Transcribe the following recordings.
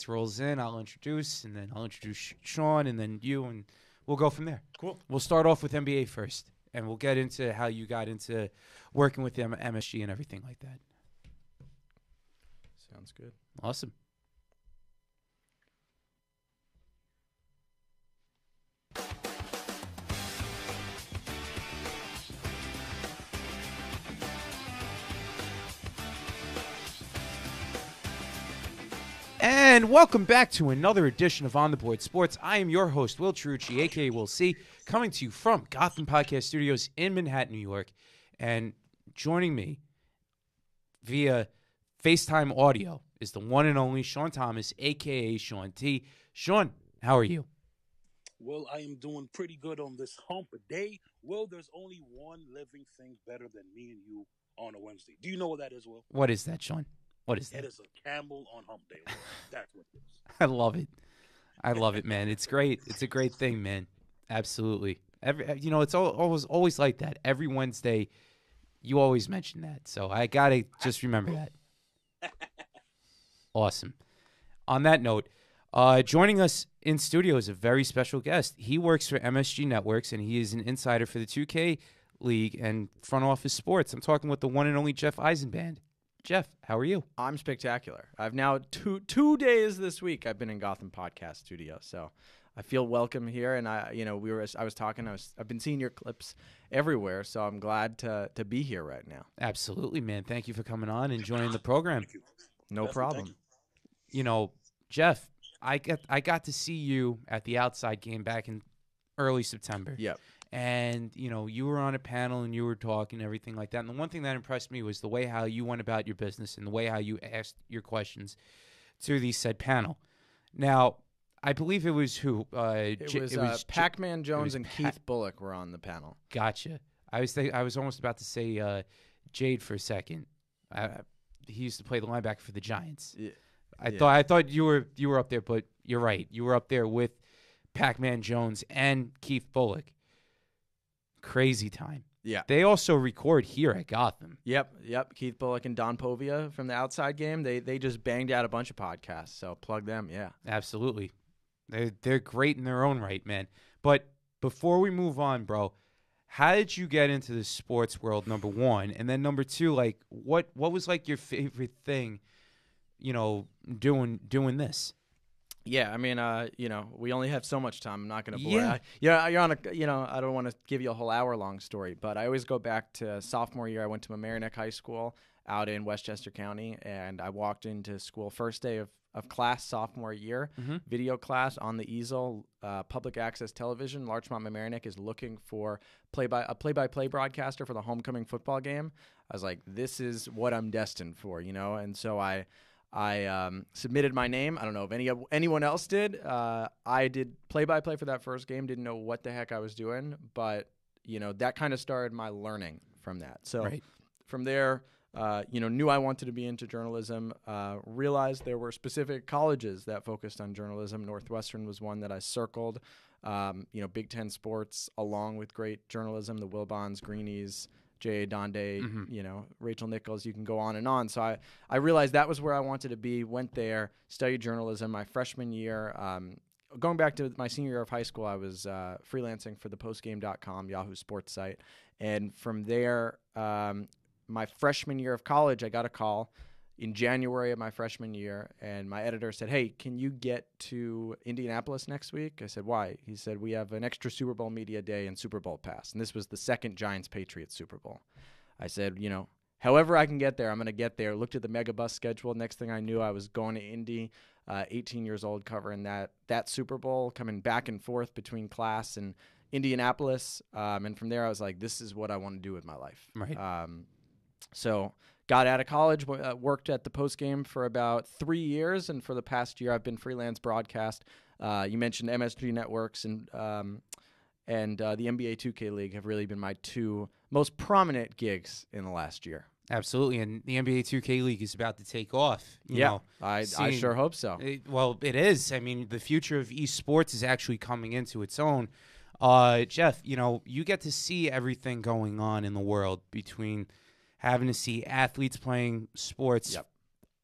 rolls in, I'll introduce, and then I'll introduce Shawn, and then you, and we'll go from there. Cool. We'll start off with NBA first, and we'll get into how you got into working with them, MSG and everything like that. Sounds good. Awesome. And welcome back to another edition of On the Board Sports. I am your host, Will Chiarucci, a.k.a. Will C., coming to you from Gotham Podcast Studios in Manhattan, New York. And joining me via FaceTime audio is the one and only Shawn Thomas, a.k.a. Shawn T. Shawn, how are you? Well, I am doing pretty good on this hump day. Well, there's only one living thing better than me and you on a Wednesday. Do you know what that is, Will? What is that, Shawn? What is that? It is a camel on hump day. Will. That's what it is. I love it. I love it, man. It's great. It's a great thing, man. Absolutely. It's always like that. Every Wednesday, you always mention that. So I got to just remember that. Awesome. On that note, joining us in studio is a very special guest. He works for MSG Networks, and he is an insider for the 2K League and front office sports. I'm talking with the one and only Jeff Eisenband. Jeff, how are you? I'm spectacular. I've now two days this week I've been in Gotham Podcast Studio, so I feel welcome here. And I've been seeing your clips everywhere, so I'm glad to be here right now. Absolutely, man. Thank you for coming on and joining the program. Thank you. No problem. Jeff, I got to see you at the Outside game back in early September. Yep. And, you were on a panel and you were talking and everything like that. And the one thing that impressed me was the way how you went about your business and the way how you asked your questions to the said panel. Now, I believe it was who? It was Pac-Man Jones and Keith Bullock were on the panel. Gotcha. I was almost about to say Jade for a second. He used to play the linebacker for the Giants. Yeah. I thought you were up there, but you're right. You were up there with Pac-Man Jones and Keith Bullock. Crazy time. Yeah. They also record here at Gotham. Yep. Keith Bullock and Don Povia from the Outside game. They just banged out a bunch of podcasts, so plug them, yeah. Absolutely. They're great in their own right, man. But before we move on, bro, how did you get into the sports world, number one? And then number two, like what was like your favorite thing, doing this? Yeah, I mean, we only have so much time. I'm not going to bore you. You're on I don't want to give you a whole hour-long story, but I always go back to sophomore year. I went to Mamaroneck High School out in Westchester County, and I walked into school first day of class sophomore year, video class on the easel, public access television. Larchmont Mamaroneck is looking for a play-by-play broadcaster for the homecoming football game. I was like, this is what I'm destined for, and so I submitted my name. I don't know if anyone else did. I did play-by-play for that first game. Didn't know what the heck I was doing, but that kind of started my learning from that. So from there, knew I wanted to be into journalism. Realized there were specific colleges that focused on journalism. Northwestern was one that I circled. Big Ten sports, along with great journalism, the Wilbons, Greenies, Jay Donde, Rachel Nichols, you can go on and on. So I realized that was where I wanted to be, went there, studied journalism my freshman year. Going back to my senior year of high school, I was freelancing for the postgame.com, Yahoo sports site. And from there, my freshman year of college, I got a call in January of my freshman year, and my editor said, "Hey, can you get to Indianapolis next week?" I said, "Why?" He said, "We have an extra Super Bowl media day and Super Bowl pass." And this was the second Giants-Patriots Super Bowl. I said, however I can get there, I'm going to get there. Looked at the Megabus schedule. Next thing I knew, I was going to Indy, 18 years old, covering that Super Bowl, coming back and forth between class and Indianapolis. And from there, I was like, this is what I want to do with my life. Right. So got out of college, worked at the Postgame for about 3 years, and for the past year, I've been freelance broadcast. You mentioned MSG Networks and the NBA 2K League have really been my two most prominent gigs in the last year. Absolutely, and the NBA 2K League is about to take off. I sure hope so. It is. I mean, the future of esports is actually coming into its own. Jeff, you get to see everything going on in the world between having to see athletes playing sports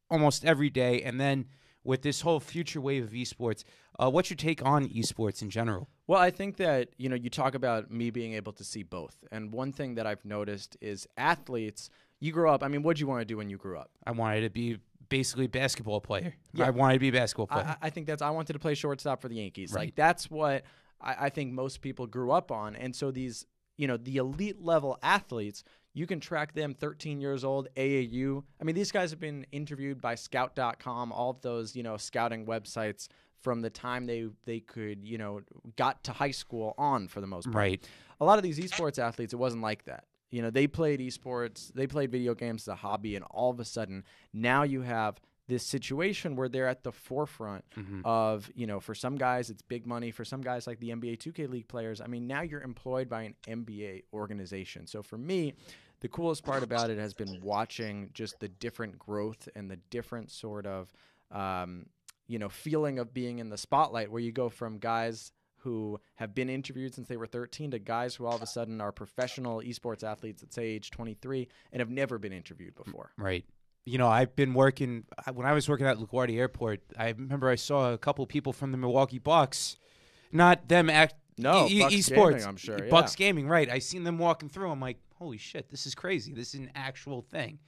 almost every day, and then with this whole future wave of esports. What's your take on esports in general? Well, I think that, you talk about me being able to see both. And one thing that I've noticed is athletes, you grow up, I mean, what'd you want to do when you grew up? I wanted to be basically a basketball player. Yeah. I wanted to be a basketball player. I think I wanted to play shortstop for the Yankees. Right. Like, that's what I think most people grew up on. And so these, the elite level athletes, you can track them 13 years old, AAU. I mean, these guys have been interviewed by scout.com, all of those, scouting websites from the time they could, got to high school on, for the most part. Right. A lot of these esports athletes, it wasn't like that. They played esports, they played video games as a hobby, and all of a sudden, now you have this situation where they're at the forefront of, for some guys, it's big money. For some guys, like the NBA 2K League players, I mean, now you're employed by an NBA organization. So for me, the coolest part about it has been watching just the different growth and the different sort of, feeling of being in the spotlight, where you go from guys who have been interviewed since they were 13 to guys who all of a sudden are professional esports athletes at, say, age 23 and have never been interviewed before. Right. I've been working – when I was working at LaGuardia Airport, I remember I saw a couple people from the Milwaukee Bucks, not them Bucks esports. Gaming, I'm sure. Bucks Gaming, right. I seen them walking through. I'm like, holy shit, this is crazy. This is an actual thing.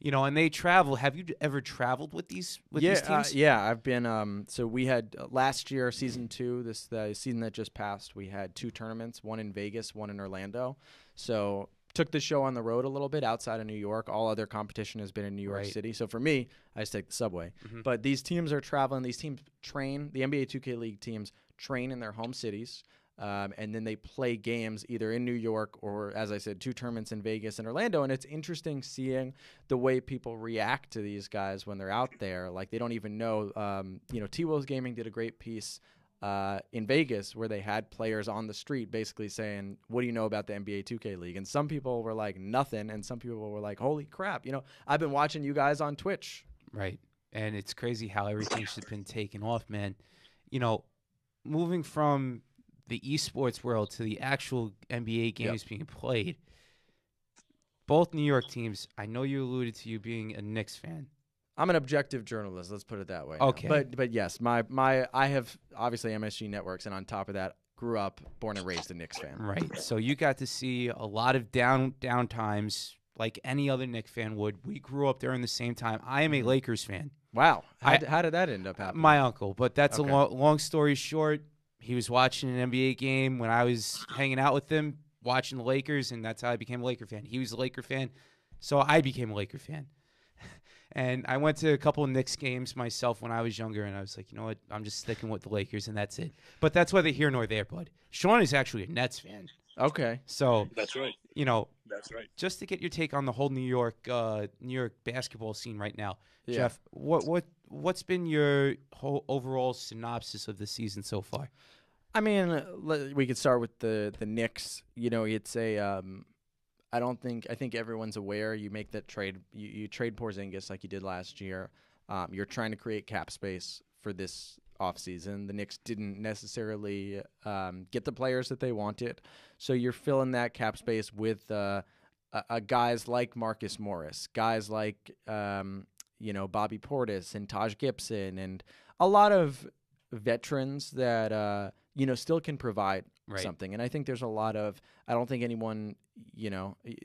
And they travel. Have you ever traveled with these teams? Yeah, I've been. So we had last year, season 2, the season that just passed, we had 2 tournaments, one in Vegas, one in Orlando. So took the show on the road a little bit outside of New York. All other competition has been in New York City. So for me, I just take the subway. But these teams are traveling. These teams train. The NBA 2K League teams train in their home cities. And then they play games either in New York or, as I said, 2 tournaments in Vegas and Orlando. And it's interesting seeing the way people react to these guys when they're out there. Like, they don't even know. T-Wolves Gaming did a great piece in Vegas where they had players on the street basically saying, what do you know about the NBA 2K League? And some people were like, nothing. And some people were like, holy crap. I've been watching you guys on Twitch. Right. And it's crazy how everything's just been taken off, man. Moving from the esports world to the actual NBA games being played. Both New York teams, I know you alluded to you being a Knicks fan. I'm an objective journalist, let's put it that way. Okay. But yes, I have obviously MSG Networks, and on top of that, grew up, born and raised a Knicks fan. Right. So you got to see a lot of down times like any other Knicks fan would. We grew up during the same time. I am a Lakers fan. Wow. How did that end up happening? My uncle, but that's Okay. a long story short. He was watching an NBA game when I was hanging out with him, watching the Lakers, and that's how I became a Laker fan. He was a Laker fan, so I became a Laker fan. And I went to a couple of Knicks games myself when I was younger, and I was like, you know what, I'm just sticking with the Lakers, and that's it. But that's whether here nor there, bud. Shawn is actually a Nets fan. Okay. So That's right. That's right. Just to get your take on the whole New York basketball scene right now, Yeah. Jeff, what's been your whole overall synopsis of the season so far? I mean, we could start with the Knicks. It's a I think everyone's aware. You make that trade. You trade Porzingis like you did last year. You're trying to create cap space for this offseason. The Knicks didn't necessarily get the players that they wanted, so you're filling that cap space with guys like Marcus Morris, guys like Bobby Portis and Taj Gibson, and a lot of veterans that still can provide something. And I think there's a lot of, I don't think anyone,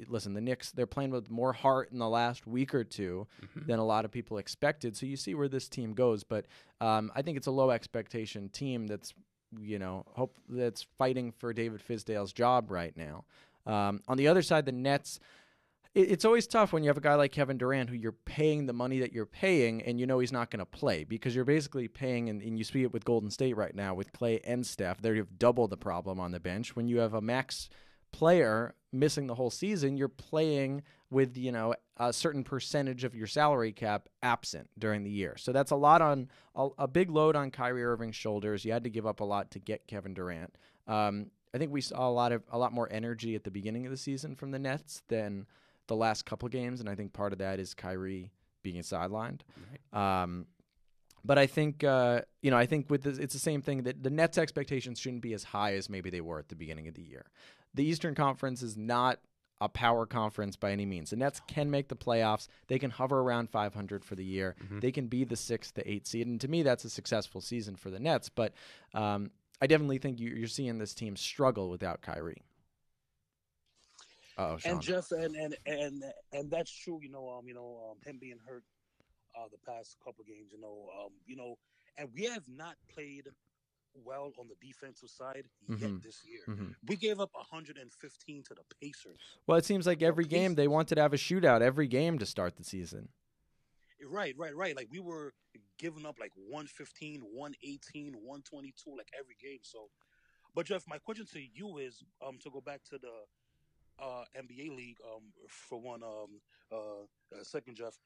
listen, the Knicks, they're playing with more heart in the last week or two than a lot of people expected. So you see where this team goes. But I think it's a low expectation team that's, that's fighting for David Fizdale's job right now. On the other side, the Nets, it's always tough when you have a guy like Kevin Durant who you're paying the money that you're paying and he's not going to play, because you're basically paying, and you see it with Golden State right now with Clay and Steph. They have double the problem on the bench. When you have a max player missing the whole season, you're playing with, a certain percentage of your salary cap absent during the year. So that's a big load on Kyrie Irving's shoulders. You had to give up a lot to get Kevin Durant. I think we saw a lot more energy at the beginning of the season from the Nets than the last couple games, and I think part of that is Kyrie being sidelined. Right. But I think, I think with this, it's the same thing, that the Nets' expectations shouldn't be as high as maybe they were at the beginning of the year. The Eastern Conference is not a power conference by any means. The Nets can make the playoffs. They can hover around 500 for the year. Mm-hmm. They can be the 6th to 8th seed. And to me, that's a successful season for the Nets. But I definitely think you're seeing this team struggle without Kyrie. Oh, Sean. And Jeff, and that's true. Him being hurt the past couple games. And we have not played well on the defensive side yet this year. Mm-hmm. We gave up 115 to the Pacers. Well, it seems like every game they wanted to have a shootout every game to start the season. Right. Like we were giving up like 115, 118, 122 like every game. So, but Jeff, my question to you is to go back to the NBA league for one second, Jeff.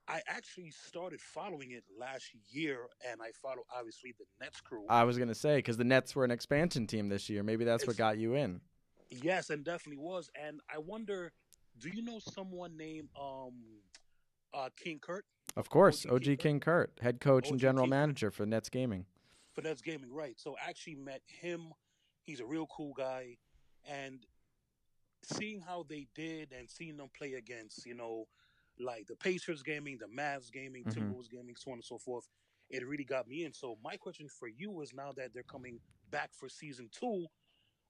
I actually started following it last year, and I follow obviously the Nets crew. I was gonna say because the Nets were an expansion team this year. Maybe that's what got you in. Yes, and definitely was. And I wonder, do you know someone named King Kurt? Of course, OG King Kurt, head coach and general King manager for Nets Gaming. For Nets Gaming, right. So I actually met him. He's a real cool guy. And seeing how they did and seeing them play against, like the Pacers gaming, the Mavs gaming, Timberwolves gaming, so on and so forth, it really got me in. So my question for you is now that they're coming back for season 2,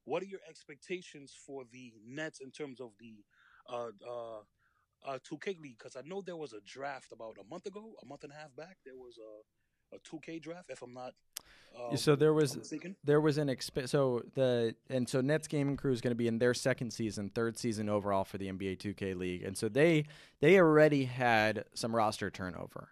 what are your expectations for the Nets in terms of the 2K league? Because I know there was a draft about a month and a half back. There was a 2K draft, if I'm not. So there was mistaken. So Nets Gaming Crew is going to be in their second season, third season overall for the NBA 2K League, and so they already had some roster turnover.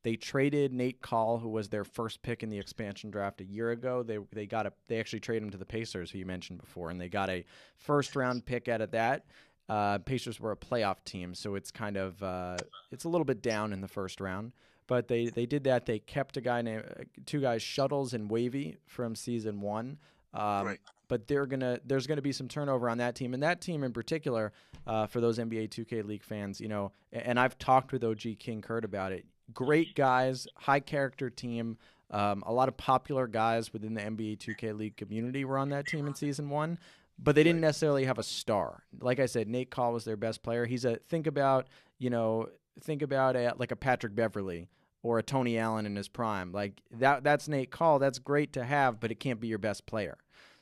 They traded Nate Call, who was their first pick in the expansion draft a year ago. They actually traded him to the Pacers, who you mentioned before, and they got a first round pick out of that. Pacers were a playoff team, so it's kind of it's a little bit down in the first round. But they did that. They kept two guys, Shuttles and Wavy, from season 1. Right. But there's gonna be some turnover on that team, and that team in particular, for those NBA 2K League fans, and I've talked with OG King Kurt about it. Great guys, high character team. A lot of popular guys within the NBA 2K League community were on that team in season 1. But they didn't necessarily have a star. Like I said, Nate Call was their best player. He's think about like a Patrick Beverly or a Tony Allen in his prime. Like that's Nate Call. That's great to have, but it can't be your best player.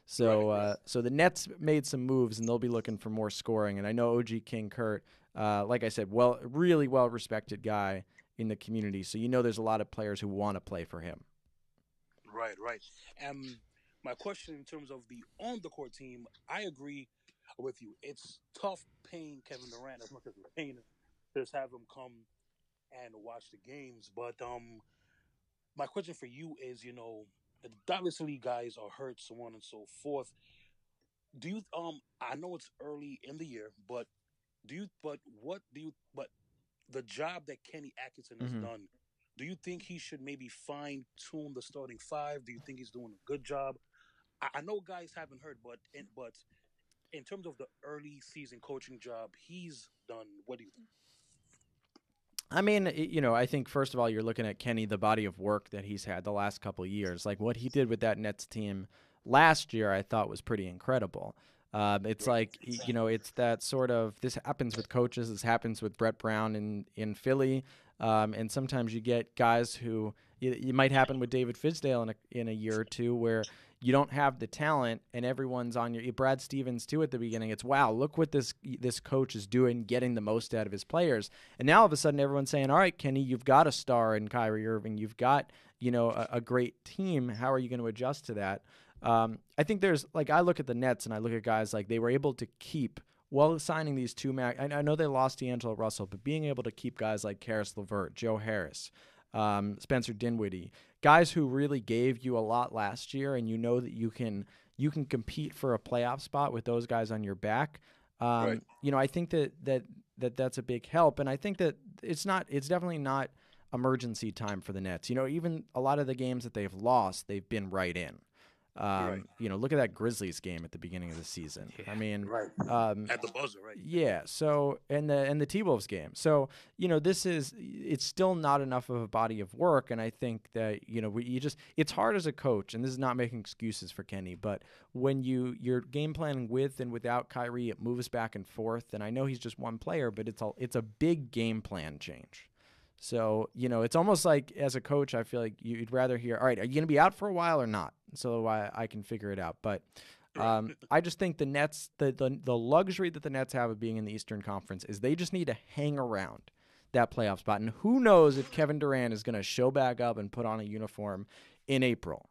So so the Nets made some moves, and they'll be looking for more scoring. And I know OG King Kurt, like I said, really well respected guy in the community. So there's a lot of players who want to play for him. Right. My question in terms of the on-the-court team, I agree with you. It's tough paying Kevin Durant as much as we're paying him to just have him come and watch the games. But my question for you is, obviously guys are hurt, so on and so forth. Do you? I know it's early in the year, but the job that Kenny Atkinson has done, do you think he should maybe fine-tune the starting 5? Do you think he's doing a good job? I know guys haven't heard, but in terms of the early season coaching job he's done, what do you think? I mean, I think first of all, you're looking at Kenny, the body of work that he's had the last couple of years. Like what he did with that Nets team last year, I thought was pretty incredible. It's like, it's that sort of, this happens with coaches. This happens with Brett Brown in Philly. And sometimes you get guys who, it might happen with David Fizdale in a year or two, where you don't have the talent and everyone's on your, Brad Stevens too at the beginning. It's, wow, look what this coach is doing, getting the most out of his players. And now all of a sudden everyone's saying, all right, Kenny, you've got a star in Kyrie Irving. You've got, a great team. How are you going to adjust to that? I think there's, like, I look at the Nets and I look at guys like they were able to keep, while signing these two I know they lost D'Angelo Russell, but being able to keep guys like Karis LeVert, Joe Harris, Spencer Dinwiddie, guys who really gave you a lot last year, and that you can compete for a playoff spot with those guys on your back. Right. I think that's a big help, and I think that it's definitely not emergency time for the Nets. Even a lot of the games that they've lost, they've been right in. Look at that Grizzlies game at the beginning of the season. Yeah. I mean, Right. At the buzzer, right? yeah. So and the T-Wolves game. So it's still not enough of a body of work, and I think that it's hard as a coach, and this is not making excuses for Kenny, but when you're game planning with and without Kyrie, it moves back and forth. And I know he's just one player, but it's a big game plan change. So, it's almost like as a coach, I feel like you'd rather hear, all right, are you going to be out for a while or not? So I can figure it out. But I just think the Nets, the luxury that the Nets have of being in the Eastern Conference is they just need to hang around that playoff spot. And who knows if Kevin Durant is going to show back up and put on a uniform in April.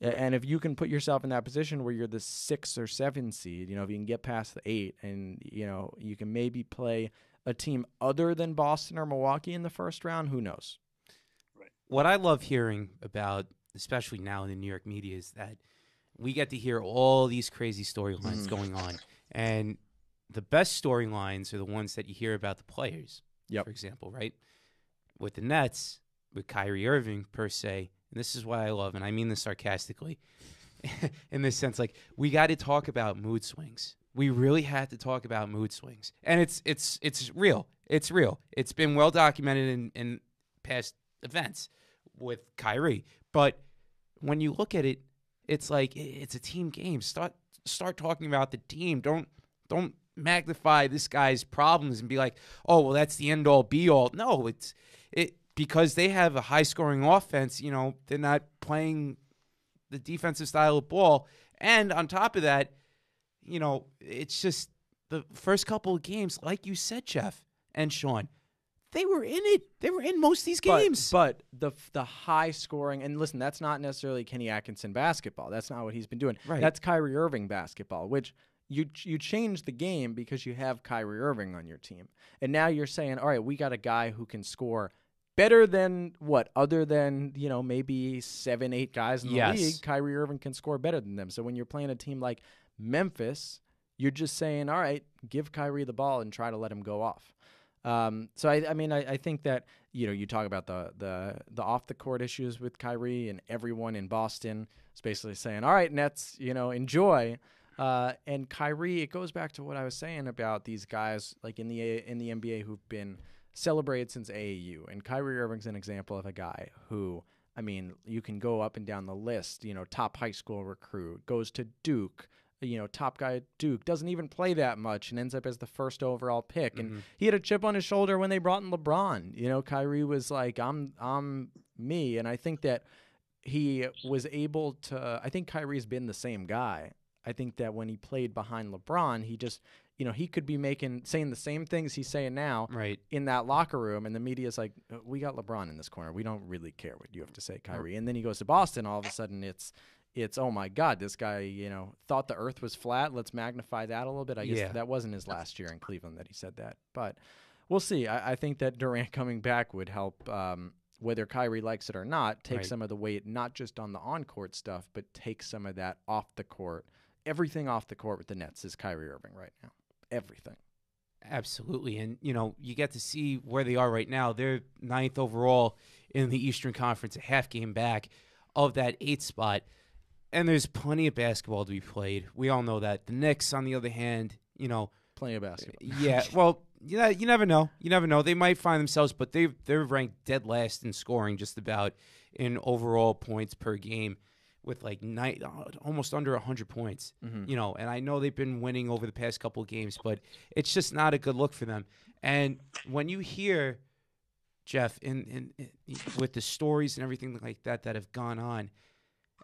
And if you can put yourself in that position where you're the 6 or 7 seed, if you can get past the 8 and, you can maybe play a team other than Boston or Milwaukee in the first round, who knows? Right. What I love hearing about, especially now in the New York media, is that we get to hear all these crazy storylines going on. And the best storylines are the ones that you hear about the players, for example, right? With the Nets, with Kyrie Irving, per se, and this is what I love, and I mean this sarcastically, in this sense, like, we got to talk about mood swings. We really had to talk about mood swings. And it's real. It's real. It's been well documented in past events with Kyrie. But when you look at it, it's like it's a team game. Start talking about the team. Don't magnify this guy's problems and be like, oh, well, that's the end all be all. No, it's because they have a high scoring offense, they're not playing the defensive style of ball. And on top of that, it's just the first couple of games, like you said, Jeff and Shawn, they were in it. They were in most of these games. But the high scoring, and listen, that's not necessarily Kenny Atkinson basketball. That's not what he's been doing. Right. That's Kyrie Irving basketball, which you change the game because you have Kyrie Irving on your team. And now you're saying, all right, we got a guy who can score better than what? Other than, maybe 7, 8 guys in the league, Kyrie Irving can score better than them. So when you're playing a team like Memphis, you're just saying, all right, give Kyrie the ball and try to let him go off. So I think that you talk about the off the court issues with Kyrie, and everyone in Boston is basically saying, all right, Nets, enjoy. And Kyrie, it goes back to what I was saying about these guys like in the NBA who've been celebrated since AAU, and Kyrie Irving's an example of a guy who, you can go up and down the list. Top high school recruit, goes to Duke. Top guy at Duke, doesn't even play that much and ends up as the first overall pick. Mm-hmm. And he had a chip on his shoulder when they brought in LeBron. Kyrie was like, I'm me. And I think that he was able to, I think Kyrie's been the same guy. I think that when he played behind LeBron, he just, he could be saying the same things he's saying now in that locker room. And the media's like, we got LeBron in this corner. We don't really care what you have to say, Kyrie. And then he goes to Boston. All of a sudden it's, oh my God, this guy, thought the earth was flat. Let's magnify that a little bit. I guess that wasn't his last year in Cleveland that he said that. But we'll see. I think that Durant coming back would help, whether Kyrie likes it or not, take some of the weight, not just on the on-court stuff, but take some of that off the court. Everything off the court with the Nets is Kyrie Irving right now. Everything. Absolutely. And, you get to see where they are right now. They're 9th overall in the Eastern Conference, a half game back of that 8th spot. And there's plenty of basketball to be played. We all know that. The Knicks, on the other hand, plenty of basketball. Yeah, well, you never know. You never know. They might find themselves, but they're ranked dead last in scoring, just about in overall points per game, with like almost under 100 points. Mm-hmm. And I know they've been winning over the past couple of games, but it's just not a good look for them. And when you hear, Jeff, in with the stories and everything like that have gone on,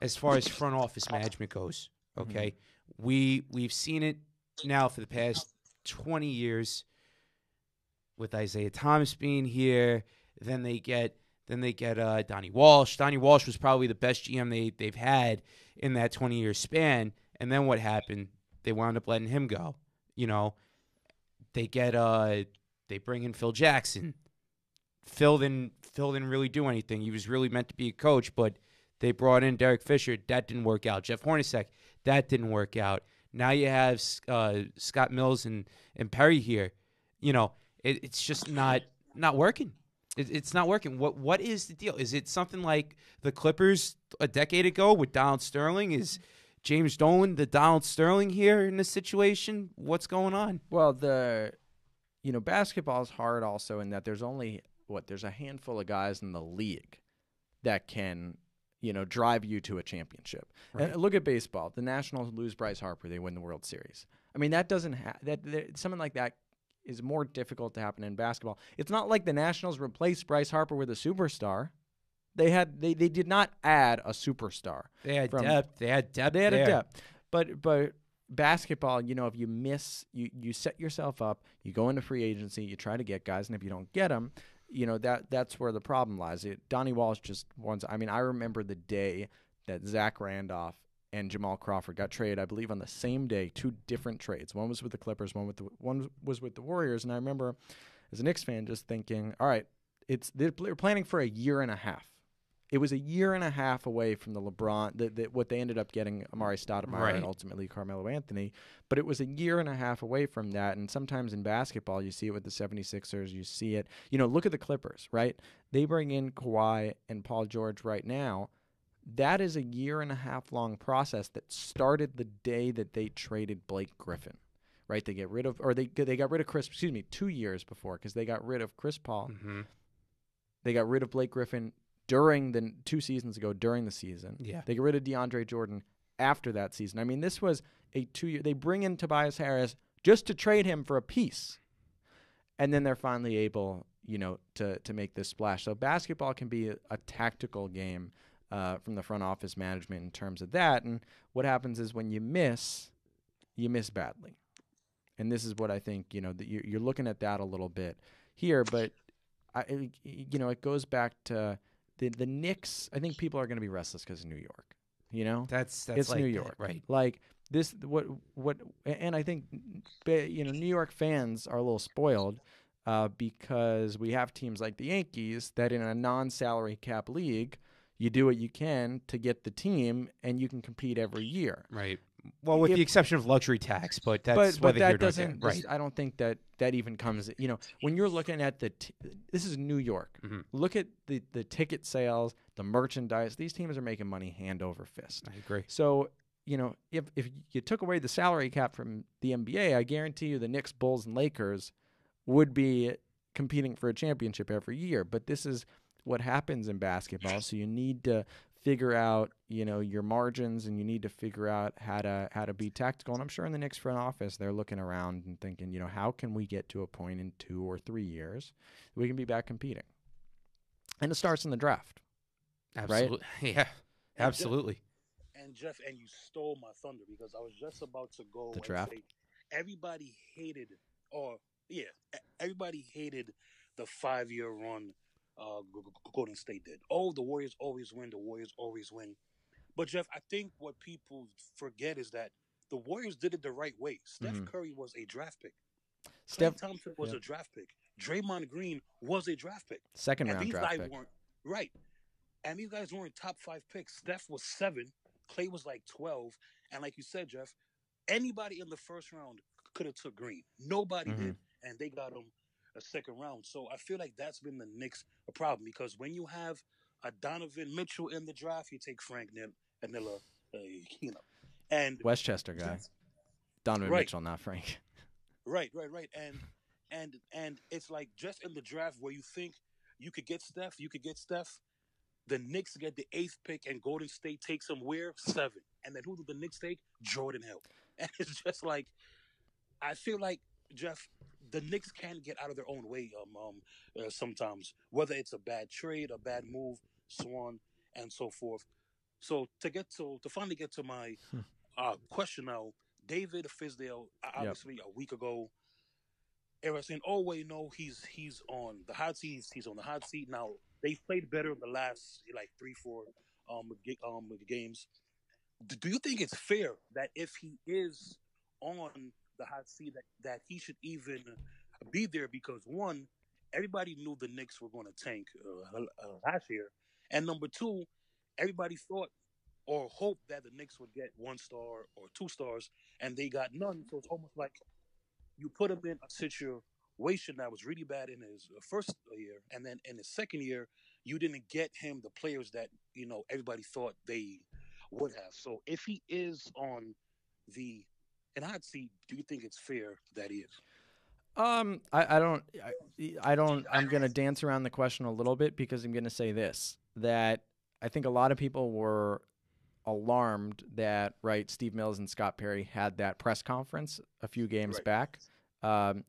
as far as front office management goes, okay, we've seen it now for the past 20 years with Isaiah Thomas being here. Then they get Donnie Walsh. Donnie Walsh was probably the best GM they've had in that 20-year span. And then what happened? They wound up letting him go. They bring in Phil Jackson. Phil didn't really do anything. He was really meant to be a coach, but they brought in Derek Fisher. That didn't work out. Jeff Hornacek. That didn't work out. Now you have Scott Mills and Perry here. It's just not working. It's not working. What is the deal? Is it something like the Clippers a decade ago with Donald Sterling? James Dolan, the Donald Sterling here in this situation? What's going on? Well, basketball is hard also in that there's only there's a handful of guys in the league that can, drive you to a championship. Right. And look at baseball. The Nationals lose Bryce Harper, they win the World Series. I mean, that doesn't something like that is more difficult to happen in basketball. It's not like the Nationals replaced Bryce Harper with a superstar. They did not add a superstar. They had depth. They had depth. They had there. a depth. But basketball, if you miss, you set yourself up. You go into free agency. You try to get guys, and if you don't get them, that's where the problem lies. Donnie Walsh just wants. I mean, I remember the day that Zach Randolph and Jamal Crawford got traded. I believe on the same day, 2 different trades. One was with the Clippers. One was with the Warriors. And I remember, as a Knicks fan, just thinking, all right, they're planning for a year and a half. It was a year and a half away from the LeBron, what they ended up getting, Amari Stoudemire Right. and ultimately Carmelo Anthony. But it was a year and a half away from that. And sometimes in basketball, you see it with the 76ers. You see it. Look at the Clippers, right? They bring in Kawhi and Paul George right now. That is a year and a half long process that started the day that they traded Blake Griffin, right? They got rid of 2 years before, because they got rid of Chris Paul. Mm-hmm. They got rid of Blake Griffin during the 2 seasons ago during the season. Yeah. They got rid of DeAndre Jordan after that season. I mean, this was a 2-year. They bring in Tobias Harris just to trade him for a piece. And then they're finally able, to make this splash. So basketball can be a tactical game from the front office management in terms of that. And what happens is when you miss badly. And this is what I think, that you're looking at that a little bit here. But, it goes back to the Knicks. I think people are going to be restless because of New York. That's it's like New that, York, right? Like this, and I think, New York fans are a little spoiled because we have teams like the Yankees that in a non-salary cap league, you do what you can to get the team, and you can compete every year. Right. Well, with the exception of luxury tax, but that's but whether that here nor there. doesn't. Right. I don't think that even comes. When you're looking at this is New York. Mm-hmm. Look at the ticket sales, the merchandise. These teams are making money hand over fist. I agree. So if you took away the salary cap from the NBA, I guarantee you the Knicks, Bulls, and Lakers would be competing for a championship every year. But this is what happens in basketball. So you need to figure out, your margins, and you need to figure out how to be tactical. And I'm sure in the Knicks front office, they're looking around and thinking, how can we get to a point in 2 or 3 years that we can be back competing? And it starts in the draft. Absolutely. Right? Yeah. Absolutely. And Jeff, and you stole my thunder, because I was just about to go The and draft? say everybody hated, everybody hated the 5-year run Golden State did. Oh, the Warriors always win. The Warriors always win. But Jeff, I think what people forget is that the Warriors did it the right way. Steph Curry was a draft pick. Klay Thompson was a draft pick. Draymond Green was a draft pick. Second And round these draft guys pick. weren't right. And these guys weren't top 5 picks. Steph was 7. Klay was like 12. And like you said, Jeff, anybody in the first round could have took Green. Nobody did, and they got him a second round. So I feel like that's been the Knicks a problem, because when you have a Donovan Mitchell in the draft, you take Frank Nilla, and Westchester guy. Donovan Mitchell, not Frank. Right. And it's like just in the draft where you think you could get Steph, the Knicks get the 8th pick, and Golden State takes him where? 7. And then who do the Knicks take? Jordan Hill. And it's just like, I feel like, Jeff, the Knicks can get out of their own way sometimes, whether it's a bad trade, a bad move, so on and so forth. So to finally get to my question now, David Fizdale, obviously a week ago, everyone's saying, "Oh wait, no, he's on the hot seat. He's on the hot seat now." They played better in the last 3-4 games. Do you think it's fair that if he is on the hot seat that he should even be there? Because one, everybody knew the Knicks were going to tank last year, and number two, everybody thought or hoped that the Knicks would get 1 star or 2 stars, and they got none. So it's almost like you put him in a situation that was really bad in his first year, and then in his second year, you didn't get him the players that everybody thought they would have. So if he is on the and hot seat, do you think it's fair that he is? I'm going to dance around the question a little bit because I'm going to say this, that I think a lot of people were alarmed that, right, Steve Mills and Scott Perry had that press conference a few games Right. back,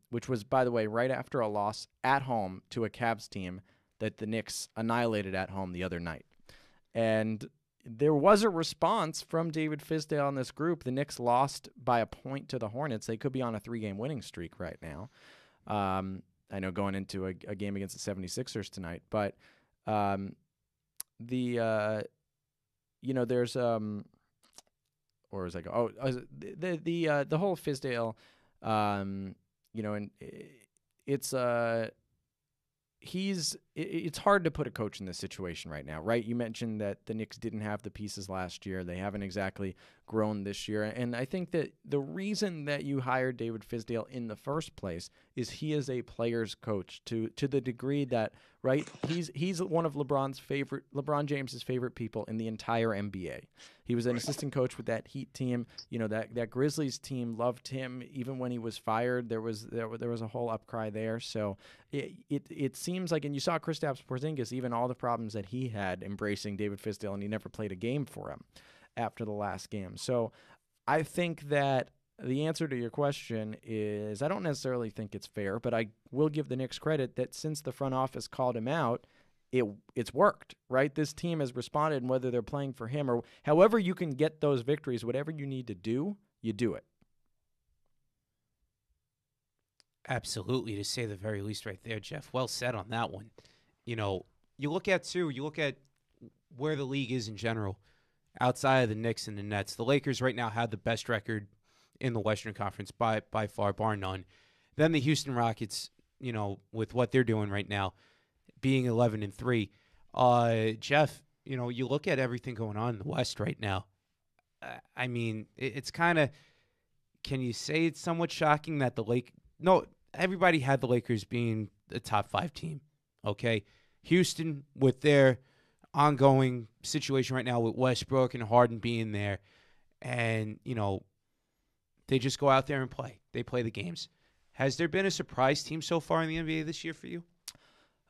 which was, by the way, right after a loss at home to a Cavs team that the Knicks annihilated at home the other night. And there was a response from David Fizdale and this group. The Knicks lost by a point to the Hornets. They could be on a 3-game winning streak right now. I know going into a game against the 76ers tonight, but there's or was I go? The whole Fizdale, and it's hard to put a coach in this situation right now, right? You mentioned that the Knicks didn't have the pieces last year. They haven't exactly grown this year. And I think that the reason that you hired David Fizdale in the first place is he is a player's coach to the degree that, right, he's one of LeBron James's favorite people in the entire NBA. He was an assistant coach with that Heat team. That Grizzlies team loved him even when he was fired. There was a whole upcry there. So it seems like, and you saw Kristaps Porzingis, even all the problems that he had embracing David Fizdale, and he never played a game for him after the last game. So I think that the answer to your question is I don't necessarily think it's fair, but I will give the Knicks credit that since the front office called him out, it's worked, right? This team has responded, and whether they're playing for him or however you can get those victories, whatever you need to do, you do it. Absolutely, to say the very least right there, Jeff. Well said on that one. You look at where the league is in general, outside of the Knicks and the Nets. The Lakers right now have the best record in the Western Conference by far, bar none. Then the Houston Rockets, with what they're doing right now, being 11-3. Jeff, you look at everything going on in the West right now. I mean, it's kind of, can you say it's somewhat shocking that everybody had the Lakers being the top 5 team, okay? Houston, with their ongoing situation right now with Westbrook and Harden being there, and, they just go out there and play. They play the games. Has there been a surprise team so far in the NBA this year for you?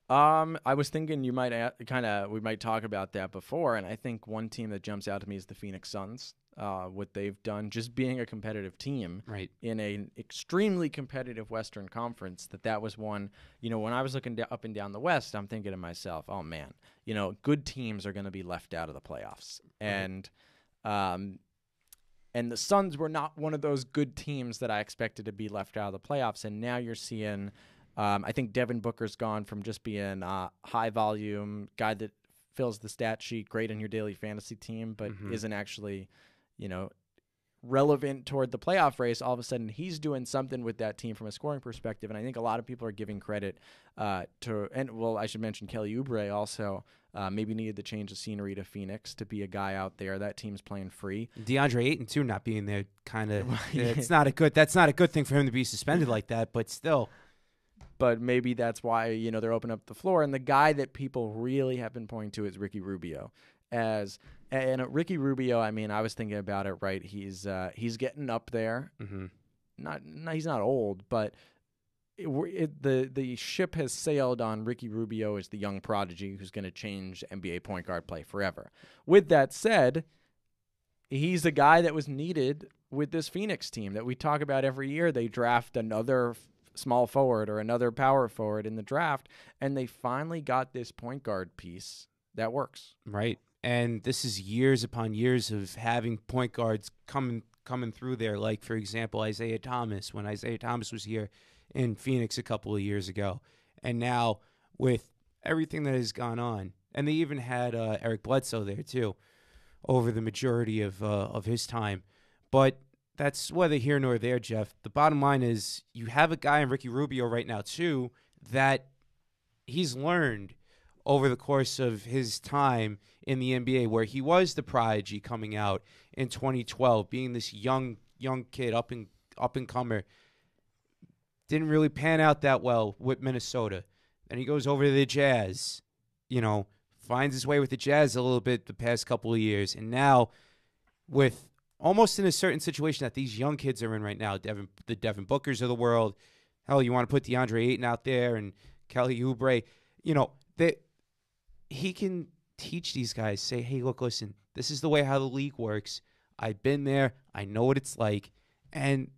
I was thinking we might talk about that before, and I think one team that jumps out to me is the Phoenix Suns. What they've done, just being a competitive team, right, in an extremely competitive Western Conference. That was one. When I was looking up and down the West, I'm thinking to myself, "Oh man, good teams are going to be left out of the playoffs," and the Suns were not one of those good teams that I expected to be left out of the playoffs. And now you're seeing. I think Devin Booker's gone from just being a high-volume guy that fills the stat sheet, great in your daily fantasy team, but isn't actually, relevant toward the playoff race. All of a sudden, he's doing something with that team from a scoring perspective, and I think a lot of people are giving credit I should mention Kelly Oubre also maybe needed to change the scenery to Phoenix to be a guy out there. That team's playing free. DeAndre Ayton, too, not being there, kind of, that's not a good thing for him to be suspended like that, but still. But maybe that's why, they're opening up the floor. And the guy that people really have been pointing to is Ricky Rubio. Ricky Rubio, I mean, I was thinking about it, right? He's getting up there. Mm-hmm. He's not old, but the ship has sailed on Ricky Rubio as the young prodigy who's going to change NBA point guard play forever. With that said, he's a guy that was needed with this Phoenix team that we talk about every year. They draft another small forward or another power forward in the draft, and they finally got this point guard piece that works. Right. And this is years upon years of having point guards coming through there, like, for example, Isaiah Thomas, when Isaiah Thomas was here in Phoenix a couple of years ago. And now with everything that has gone on, and they even had Eric Bledsoe there too over the majority of his time. But that's whether here nor there, Jeff. The bottom line is you have a guy in Ricky Rubio right now, too, that he's learned over the course of his time in the NBA, where he was the prodigy coming out in 2012, being this young kid, up and comer. Didn't really pan out that well with Minnesota. Then he goes over to the Jazz, finds his way with the Jazz a little bit the past couple of years, and now with almost in a certain situation that these young kids are in right now, the Devin Bookers of the world. Hell, you want to put DeAndre Ayton out there and Kelly Oubre. He can teach these guys, say, hey, look, listen, this is the way how the league works. I've been there. I know what it's like. And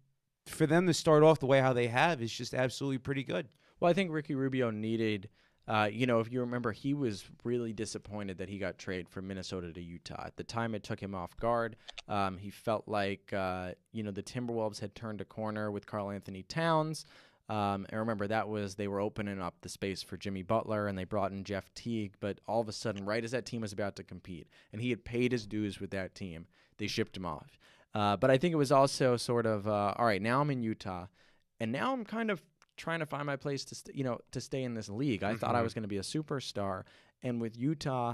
for them to start off the way how they have is just absolutely pretty good. Well, I think Ricky Rubio needed, if you remember, he was really disappointed that he got traded from Minnesota to Utah. At the time, it took him off guard. He felt like, the Timberwolves had turned a corner with Karl Anthony Towns. And remember, they were opening up the space for Jimmy Butler, and they brought in Jeff Teague. But all of a sudden, right as that team was about to compete, and he had paid his dues with that team, they shipped him off. But I think it was also sort of, all right, now I'm in Utah, and now I'm kind of trying to find my place to stay in this league. I thought I was going to be a superstar, and with Utah,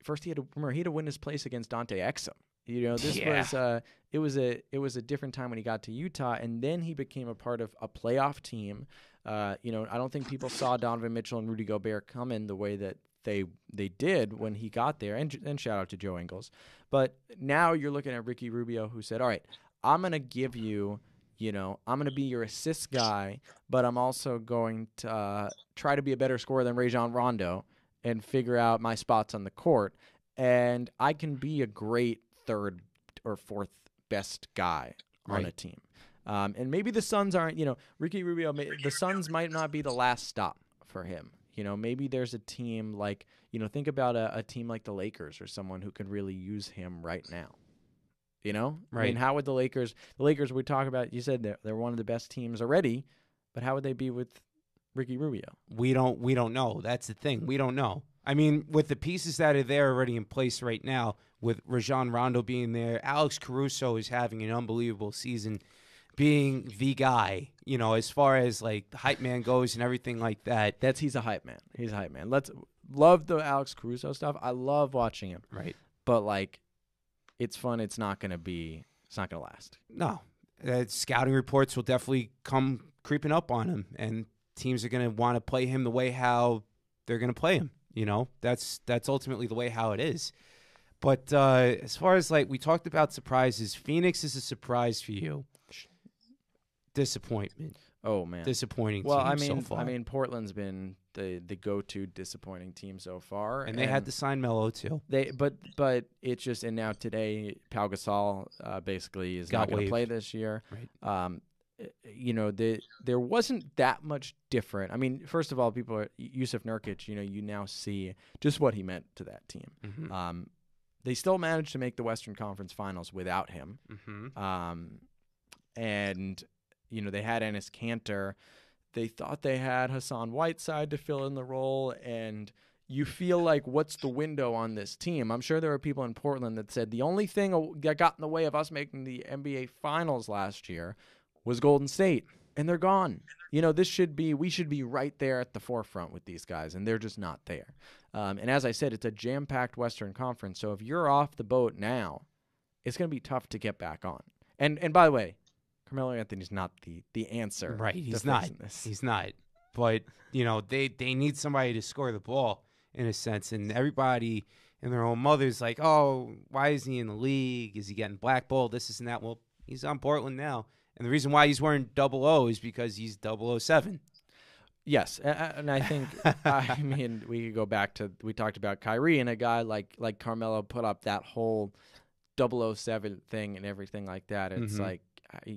first he had to win his place against Dante Exum. It was a different time when he got to Utah, and then he became a part of a playoff team. I don't think people saw Donovan Mitchell and Rudy Gobert coming the way that they did when he got there, and shout out to Joe Ingles. But now you're looking at Ricky Rubio, who said, all right, I'm going to give you, I'm going to be your assist guy, but I'm also going to try to be a better scorer than Rajon Rondo and figure out my spots on the court. And I can be a great third or fourth best guy on a team. And maybe the Suns aren't, Ricky Rubio, the Suns might not be the last stop for him. Maybe there's a team like, think about a team like the Lakers or someone who could really use him right now. Right. I mean, how would the Lakers we talk about, you said they're one of the best teams already, but how would they be with Ricky Rubio? We don't know. That's the thing. We don't know. I mean, with the pieces that are there already in place right now, with Rajon Rondo being there, Alex Caruso is having an unbelievable season, being the guy, as far as like the hype man goes and everything like that. He's a hype man. He's a hype man. Love the Alex Caruso stuff. I love watching him. Right. But it's fun. It's not going to last. No. Scouting reports will definitely come creeping up on him, and teams are going to want to play him the way how they're going to play him. That's ultimately the way how it is. But as far as we talked about surprises, Phoenix is a surprise for you. Disappointment. Oh man, disappointing. Well, team so far. I mean, Portland's been the go-to disappointing team so far, and they had to sign Melo too. But it's just, and now today, Pau Gasol basically is not going to play this year. Right. There wasn't that much different. I mean, first of all, Yusuf Nurkic, you now see just what he meant to that team. Mm-hmm. They still managed to make the Western Conference Finals without him. Mm-hmm. And they had Enes Kanter. They thought they had Hassan Whiteside to fill in the role, and you feel like, what's the window on this team? I'm sure there were people in Portland that said the only thing that got in the way of us making the NBA Finals last year was Golden State, and they're gone. We should be right there at the forefront with these guys, and they're just not there. And as I said, it's a jam-packed Western Conference, so if you're off the boat now, it's going to be tough to get back on. And by the way, Carmelo Anthony's not the answer. Right, he's not. He's not. But, they need somebody to score the ball in a sense, and everybody and their own mother's like, oh, why isn't he in the league? Is he getting blackballed? This and that. Well, he's on Portland now. And the reason why he's wearing 00 is because he's 007. Yes, and I think, I mean, we could go back to, we talked about Kyrie, and a guy like Carmelo put up that whole 007 thing and everything like that. It's like,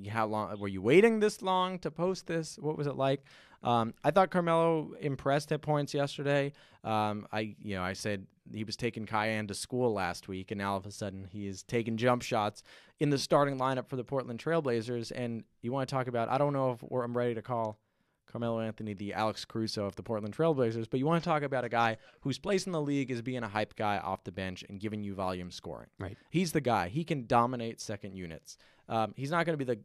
how long were you waiting this long to post this? What was it like? I thought Carmelo impressed at points yesterday. I said he was taking Cayenne to school last week, and now all of a sudden he is taking jump shots in the starting lineup for the Portland Trailblazers. And you want to talk about, I don't know if I'm ready to call Carmelo Anthony the Alex Caruso of the Portland Trailblazers, but you want to talk about a guy whose place in the league is being a hype guy off the bench and giving you volume scoring. Right. He's the guy. He can dominate second units. He's not going to be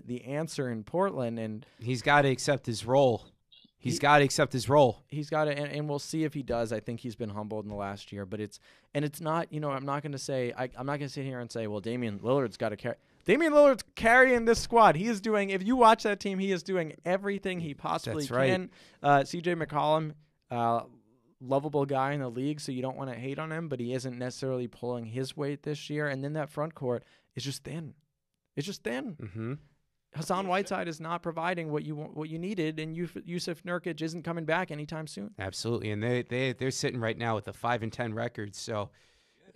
the answer in Portland, and he's got to accept his role. He's got to accept his role. He's got to, and we'll see if he does. I think he's been humbled in the last year, but it's not. I'm not going to say. I'm not going to sit here and say, well, Damian Lillard's got to carry. Damian Lillard's carrying this squad. He is doing. If you watch that team, he is doing everything he possibly can. Right. C.J. McCollum, lovable guy in the league, so you don't want to hate on him, but he isn't necessarily pulling his weight this year. And then that front court is just thin. It's just thin. Mm-hmm. Hassan Whiteside is not providing what you needed, and Yusuf Nurkic isn't coming back anytime soon. Absolutely, and they're sitting right now with a 5-10 record. So,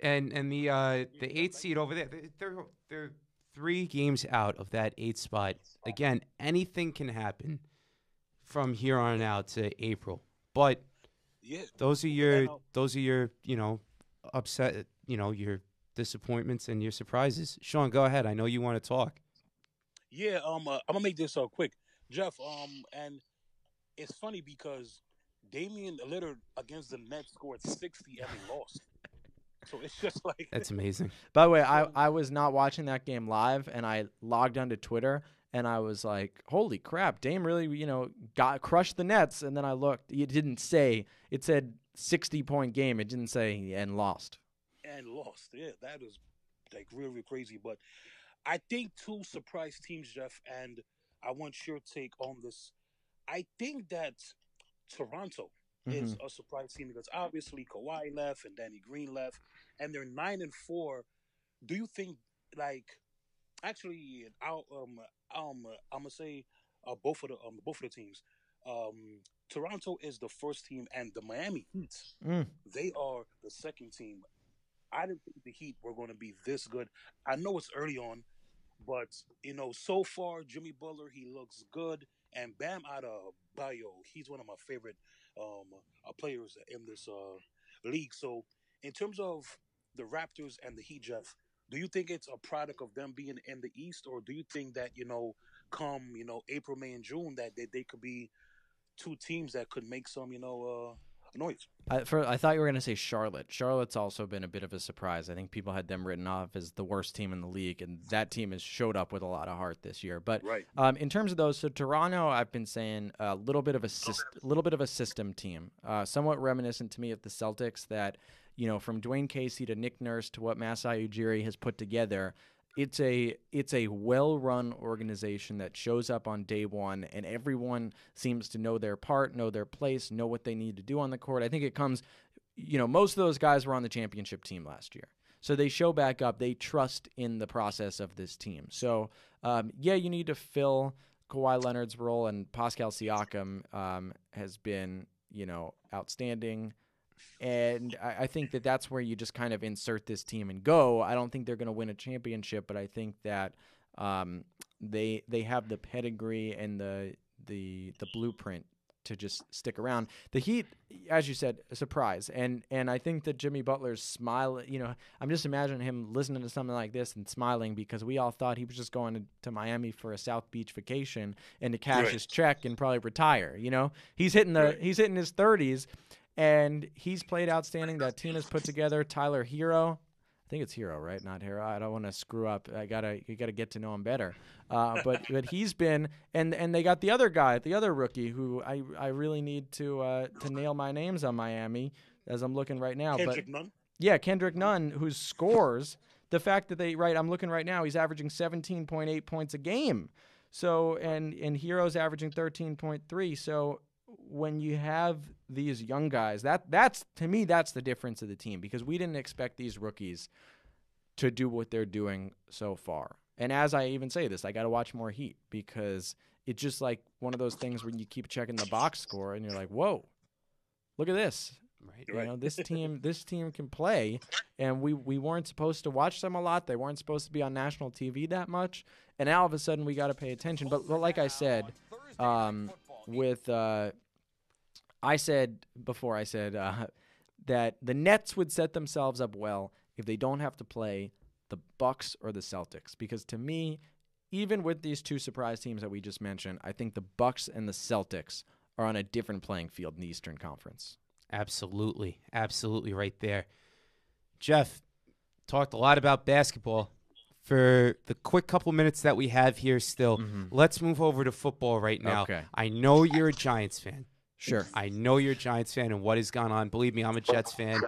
and the 8th seed over there, they're 3 games out of that 8th spot. Again, anything can happen from here on out to April, but those are your upset, your disappointments and your surprises. Shawn, go ahead. I know you want to talk. Yeah, I'm gonna make this quick, Jeff. And it's funny because Damian Lillard against the Nets scored 60 and they lost. So it's just like that's amazing. By the way, I was not watching that game live, and I logged onto Twitter, and I was like, "Holy crap, Dame really, crushed the Nets." And then I looked; it didn't say. It said 60-point game. It didn't say and lost. And lost. Yeah, that is like really crazy, but. I think 2 surprise teams, Jeff, and I want your take on this. I think that Toronto is a surprise team because obviously Kawhi left and Danny Green left, and they're 9-4. Do you think, actually, I'm gonna say both of the teams. Toronto is the first team, and the Miami Heat, they are the second team. I didn't think the Heat were going to be this good. I know it's early on, but, so far, Jimmy Butler, he looks good. And Bam Adebayo, he's one of my favorite players in this league. So, in terms of the Raptors and the Heat, Jeff, do you think it's a product of them being in the East? Or do you think that, come, April, May, and June, that they could be 2 teams that could make some, noise? I thought you were going to say Charlotte. Charlotte's also been a bit of a surprise. I think people had them written off as the worst team in the league, and that team has showed up with a lot of heart this year. But in terms of those, so Toronto, I've been saying a little bit of a system team, somewhat reminiscent to me of the Celtics. That from Dwayne Casey to Nick Nurse to what Masai Ujiri has put together. It's a well-run organization that shows up on day one, and everyone seems to know their part, know their place, know what they need to do on the court. I think it comes, most of those guys were on the championship team last year. So they show back up. They trust in the process of this team. So, you need to fill Kawhi Leonard's role, and Pascal Siakam has been, outstanding. And I think that that's where you just kind of insert this team and go. I don't think they're going to win a championship, but I think that they have the pedigree and the blueprint to just stick around. The Heat, as you said, a surprise. And I think that Jimmy Butler's smile, I'm just imagining him listening to something like this and smiling because we all thought he was just going to Miami for a South Beach vacation and to cash his check and probably retire. He's hitting his 30s. And he's played outstanding. That team has put together Tyler Hero. I think it's Hero, right? Not Hero. I don't want to screw up. You gotta get to know him better. But he's been and they got the other guy, the other rookie, who I really need to nail my names on Miami as I'm looking right now. Kendrick Nunn? Yeah, Kendrick Nunn, who scores. The fact that I'm looking right now, he's averaging 17.8 points a game. So and Hero's averaging 13.3. So when you have these young guys, that's to me, that's the difference of the team, because we didn't expect these rookies to do what they're doing so far. And as I even say this, I got to watch more Heat, because it's just like one of those things where you keep checking the box score and you're like, whoa, look at this. Right. This team can play, and we weren't supposed to watch them a lot. They weren't supposed to be on national TV that much, and now all of a sudden we got to pay attention. But like I said, I said that the Nets would set themselves up well if they don't have to play the Bucks or the Celtics, because to me, even with these 2 surprise teams that we just mentioned, I think the Bucks and the Celtics are on a different playing field in the Eastern Conference. Absolutely right there. Jeff, talked a lot about basketball. For the quick couple minutes that we have here still, let's move over to football right now. Okay. I know you're a Giants fan. Sure. I know you're a Giants fan and what has gone on. Believe me, I'm a Jets fan,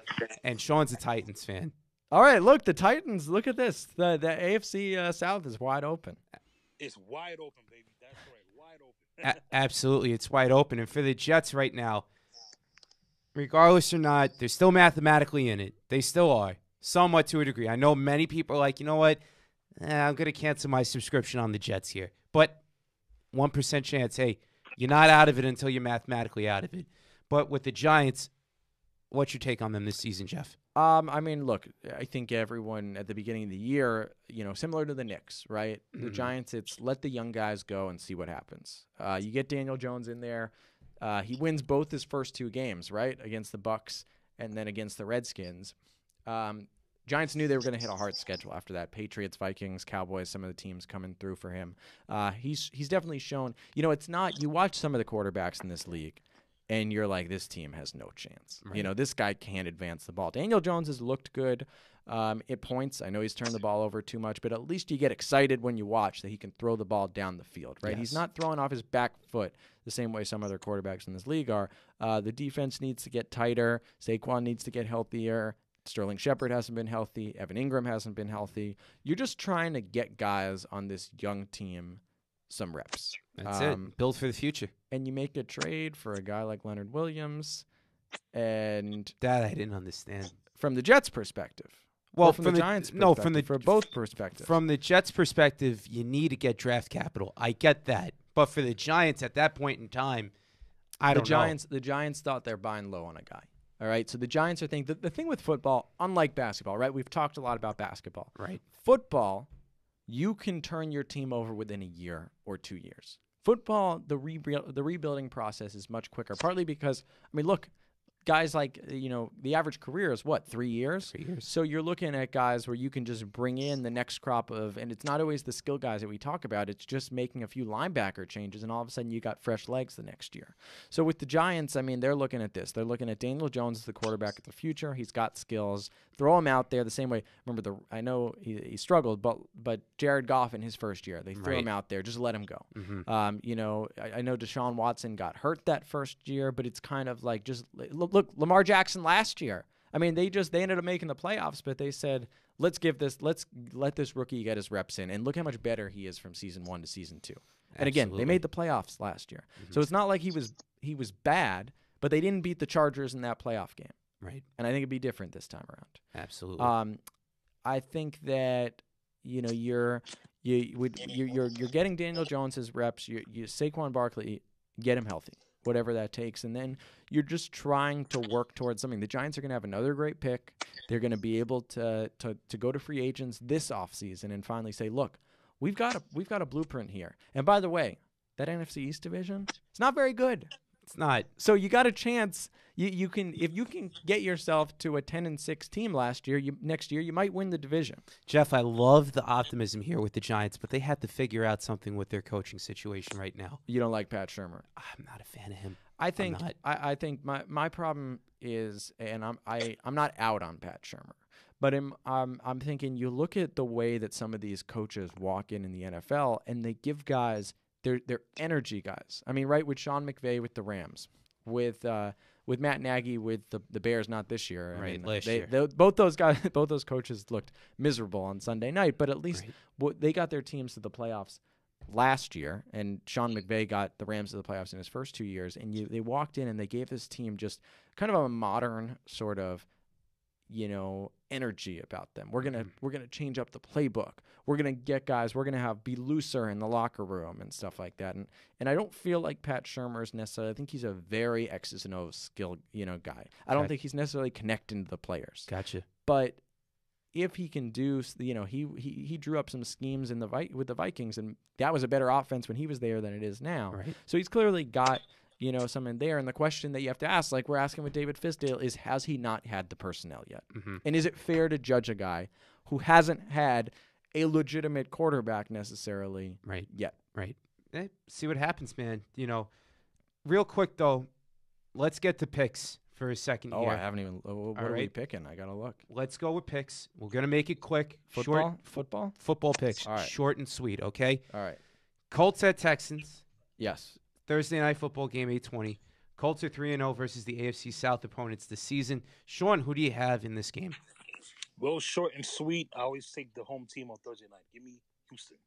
and Shawn's a Titans fan. All right, look, the Titans, look at this. The AFC South is wide open. It's wide open, baby. That's right, wide open. Absolutely, it's wide open. And for the Jets right now, regardless or not, they're still mathematically in it. They still are, somewhat to a degree. I know many people are like, you know what? I'm going to cancel my subscription on the Jets here. But 1% chance, hey, you're not out of it until you're mathematically out of it. But with the Giants, what's your take on them this season, Jeff? I mean, look, I think everyone at the beginning of the year, similar to the Knicks, right? The Giants, it's let the young guys go and see what happens. You get Daniel Jones in there. He wins both his first 2 games, right, against the Bucks and then against the Redskins. Giants knew they were going to hit a hard schedule after that. Patriots, Vikings, Cowboys, some of the teams coming through for him. He's definitely shown, it's not, you watch some of the quarterbacks in this league, and you're like, this team has no chance. Right. This guy can't advance the ball. Daniel Jones has looked good at points. I know he's turned the ball over too much, but at least you get excited when you watch that he can throw the ball down the field, right? Yes. He's not throwing off his back foot the same way some other quarterbacks in this league are. The defense needs to get tighter. Saquon needs to get healthier. Sterling Shepard hasn't been healthy. Evan Ingram hasn't been healthy. You're just trying to get guys on this young team some reps. That's it. Build for the future. And you make a trade for a guy like Leonard Williams. And that I didn't understand. From the Jets' perspective. Well, from the Giants' perspective. For both perspectives. From the Jets' perspective, you need to get draft capital. I get that. But for the Giants at that point in time, I don't know. The Giants thought they're buying low on a guy. All right, so the Giants are thinking the thing with football, unlike basketball, right? We've talked a lot about basketball. Right. Football, you can turn your team over within a year or 2 years. Football, the rebuilding process is much quicker, partly because, look, guys like, the average career is what, 3 years? 3 years. So you're looking at guys where you can just bring in the next crop of, and it's not always the skill guys that we talk about, it's just making a few linebacker changes, and all of a sudden you got fresh legs the next year. So with the Giants, they're looking at this. They're looking at Daniel Jones as the quarterback of the future. He's got skills. Throw him out there the same way. Remember, I know he struggled, but Jared Goff in his first year, they threw him out there. Just let him go. Mm-hmm. I know Deshaun Watson got hurt that first year, but it's kind of like just look Lamar Jackson last year. They ended up making the playoffs, but they said, let's let this rookie get his reps in, and look how much better he is from season 1 to season 2. And again, they made the playoffs last year. Mm-hmm. So it's not like he was bad, but they didn't beat the Chargers in that playoff game. Right. And I think it'd be different this time around. Absolutely. I think that you're getting Daniel Jones his reps. You Saquon Barkley, get him healthy, whatever that takes, and then you're just trying to work towards something. The Giants are going to have another great pick. They're going to be able to go to free agents this offseason and finally say, look, we've got a blueprint here. And by the way, that NFC East division, it's not very good. It's not. So you got a chance. You can, if you can get yourself to a 10-6 team next year, you might win the division. Jeff, I love the optimism here with the Giants, but they have to figure out something with their coaching situation right now. You don't like Pat Shurmur? I'm not a fan of him. I think my problem is, and I'm not out on Pat Shurmur, but I'm thinking you look at the way that some of these coaches walk in the NFL, and they give guys. They're energy guys. Right, with Sean McVay with the Rams, with Matt Nagy with the Bears, not this year. Last year. Both those coaches looked miserable on Sunday night, but at least they got their teams to the playoffs last year, and Sean McVay got the Rams to the playoffs in his first 2 years, and they walked in and they gave this team just kind of a modern sort of energy about them. We're gonna change up the playbook. We're gonna get guys. We're gonna be looser in the locker room and stuff like that. And I don't feel like Pat Shurmur is necessarily. I think he's a very X's and O's skill guy. I don't think he's necessarily connecting to the players. Gotcha. But if he can do, he drew up some schemes with the Vikings, and that was a better offense when he was there than it is now. Right. So he's clearly got. Something there. And the question that you have to ask, like we're asking with David Fisdale, is has he not had the personnel yet? Mm-hmm. And is it fair to judge a guy who hasn't had a legitimate quarterback necessarily yet? Right. See what happens, man. Real quick, though, let's get to picks for a second here. I haven't even. What are we picking? I got to look. Let's go with picks. We're going to make it quick. Football picks. All right. Short and sweet, okay? All right. Colts at Texans. Yes. Thursday night football game, 8:20. Colts are 3-0 versus the AFC South opponents this season. Sean, who do you have in this game? Well, short and sweet. I always take the home team on Thursday night. Give me Houston.